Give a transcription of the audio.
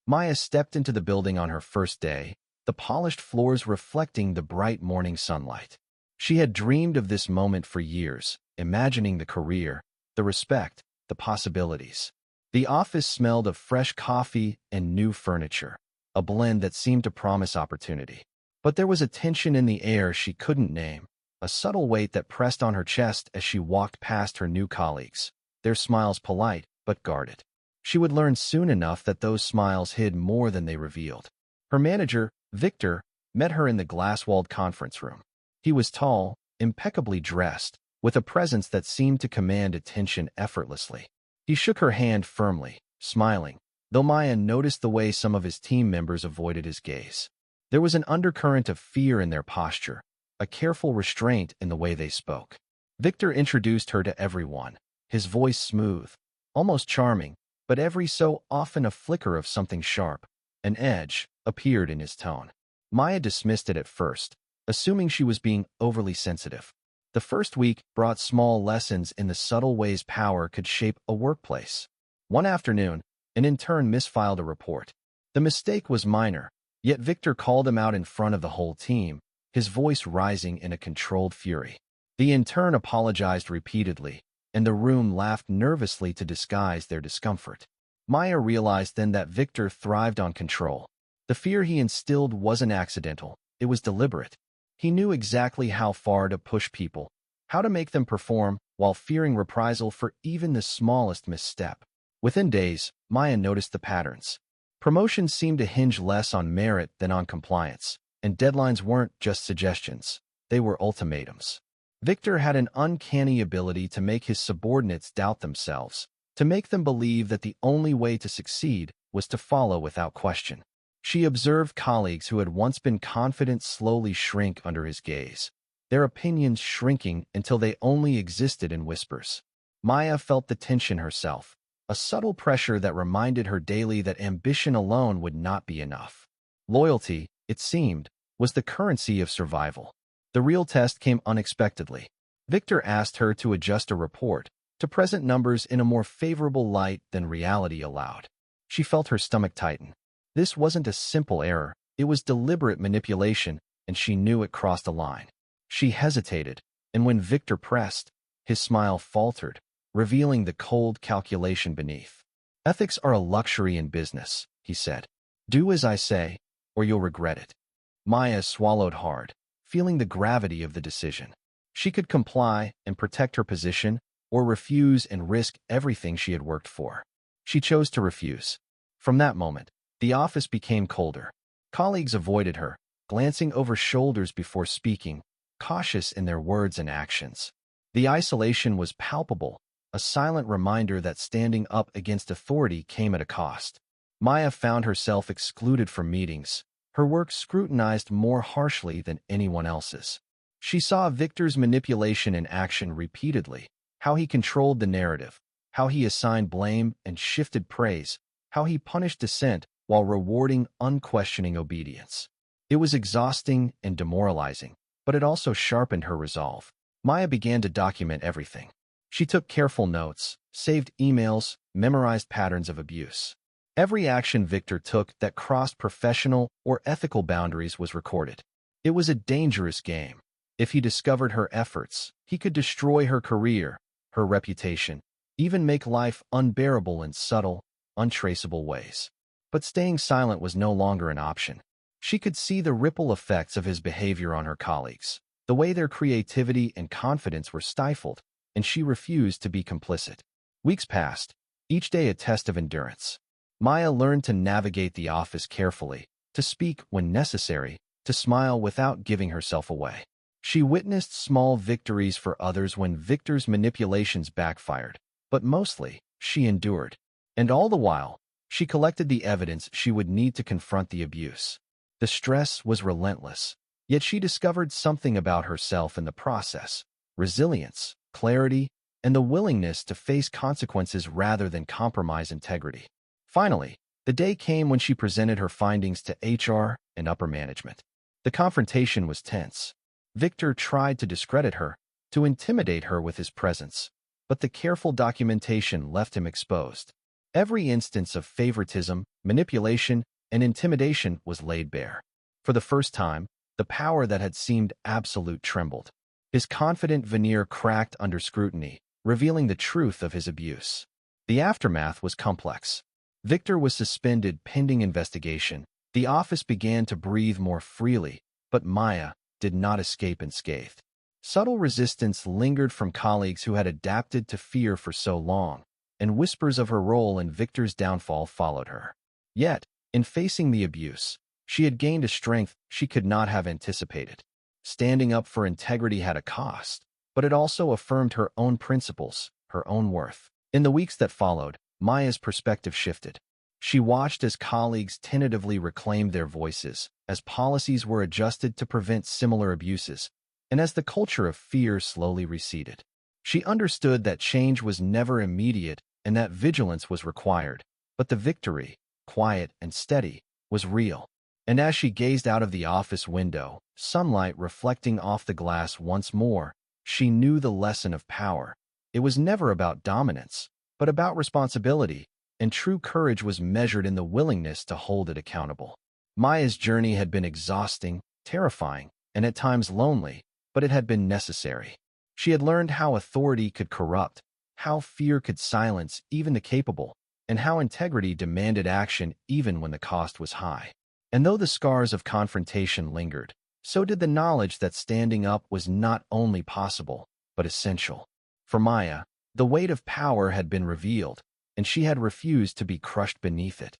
Maya stepped into the building on her first day, the polished floors reflecting the bright morning sunlight. She had dreamed of this moment for years, imagining the career, the respect, the possibilities. The office smelled of fresh coffee and new furniture, a blend that seemed to promise opportunity. But there was a tension in the air she couldn't name, a subtle weight that pressed on her chest as she walked past her new colleagues, their smiles polite but guarded. She would learn soon enough that those smiles hid more than they revealed. Her manager, Victor, met her in the glass-walled conference room. He was tall, impeccably dressed, with a presence that seemed to command attention effortlessly. He shook her hand firmly, smiling, though Maya noticed the way some of his team members avoided his gaze. There was an undercurrent of fear in their posture, a careful restraint in the way they spoke. Victor introduced her to everyone, his voice smooth, almost charming, but every so often a flicker of something sharp, an edge, appeared in his tone. Maya dismissed it at first, assuming she was being overly sensitive. The first week brought small lessons in the subtle ways power could shape a workplace. One afternoon, an intern misfiled a report. The mistake was minor, yet Victor called him out in front of the whole team, his voice rising in a controlled fury. The intern apologized repeatedly, and the room laughed nervously to disguise their discomfort. Maya realized then that Victor thrived on control. The fear he instilled wasn't accidental, it was deliberate. He knew exactly how far to push people, how to make them perform, while fearing reprisal for even the smallest misstep. Within days, Maya noticed the patterns. Promotions seemed to hinge less on merit than on compliance, and deadlines weren't just suggestions, they were ultimatums. Victor had an uncanny ability to make his subordinates doubt themselves, to make them believe that the only way to succeed was to follow without question. She observed colleagues who had once been confident slowly shrink under his gaze, their opinions shrinking until they only existed in whispers. Maya felt the tension herself, a subtle pressure that reminded her daily that ambition alone would not be enough. Loyalty, it seemed, was the currency of survival. The real test came unexpectedly. Victor asked her to adjust a report, to present numbers in a more favorable light than reality allowed. She felt her stomach tighten. This wasn't a simple error, it was deliberate manipulation, and she knew it crossed a line. She hesitated, and when Victor pressed, his smile faltered, revealing the cold calculation beneath. "Ethics are a luxury in business," he said. "Do as I say, or you'll regret it." Maya swallowed hard, feeling the gravity of the decision. She could comply and protect her position, or refuse and risk everything she had worked for. She chose to refuse. From that moment, the office became colder. Colleagues avoided her, glancing over shoulders before speaking, cautious in their words and actions. The isolation was palpable, a silent reminder that standing up against authority came at a cost. Maya found herself excluded from meetings, her work scrutinized more harshly than anyone else's. She saw Victor's manipulation in action repeatedly, how he controlled the narrative, how he assigned blame and shifted praise, how he punished dissent while rewarding unquestioning obedience. It was exhausting and demoralizing, but it also sharpened her resolve. Maya began to document everything. She took careful notes, saved emails, memorized patterns of abuse. Every action Victor took that crossed professional or ethical boundaries was recorded. It was a dangerous game. If he discovered her efforts, he could destroy her career, her reputation, even make life unbearable in subtle, untraceable ways. But staying silent was no longer an option. She could see the ripple effects of his behavior on her colleagues, the way their creativity and confidence were stifled, and she refused to be complicit. Weeks passed, each day a test of endurance. Maya learned to navigate the office carefully, to speak when necessary, to smile without giving herself away. She witnessed small victories for others when Victor's manipulations backfired, but mostly, she endured. And all the while, she collected the evidence she would need to confront the abuse. The stress was relentless, yet she discovered something about herself in the process: resilience, clarity, and the willingness to face consequences rather than compromise integrity. Finally, the day came when she presented her findings to HR and upper management. The confrontation was tense. Victor tried to discredit her, to intimidate her with his presence, but the careful documentation left him exposed. Every instance of favoritism, manipulation, and intimidation was laid bare. For the first time, the power that had seemed absolute trembled. His confident veneer cracked under scrutiny, revealing the truth of his abuse. The aftermath was complex. Victor was suspended pending investigation. The office began to breathe more freely, but Maya did not escape unscathed. Subtle resistance lingered from colleagues who had adapted to fear for so long, and whispers of her role in Victor's downfall followed her. Yet, in facing the abuse, she had gained a strength she could not have anticipated. Standing up for integrity had a cost, but it also affirmed her own principles, her own worth. In the weeks that followed, Maya's perspective shifted. She watched as colleagues tentatively reclaimed their voices, as policies were adjusted to prevent similar abuses, and as the culture of fear slowly receded. She understood that change was never immediate and that vigilance was required, but the victory, quiet and steady, was real. And as she gazed out of the office window, sunlight reflecting off the glass once more, she knew the lesson of power. It was never about dominance, but about responsibility, and true courage was measured in the willingness to hold it accountable. Maya's journey had been exhausting, terrifying, and at times lonely, but it had been necessary. She had learned how authority could corrupt, how fear could silence even the capable, and how integrity demanded action even when the cost was high. And though the scars of confrontation lingered, so did the knowledge that standing up was not only possible, but essential. For Maya, the weight of power had been revealed, and she had refused to be crushed beneath it.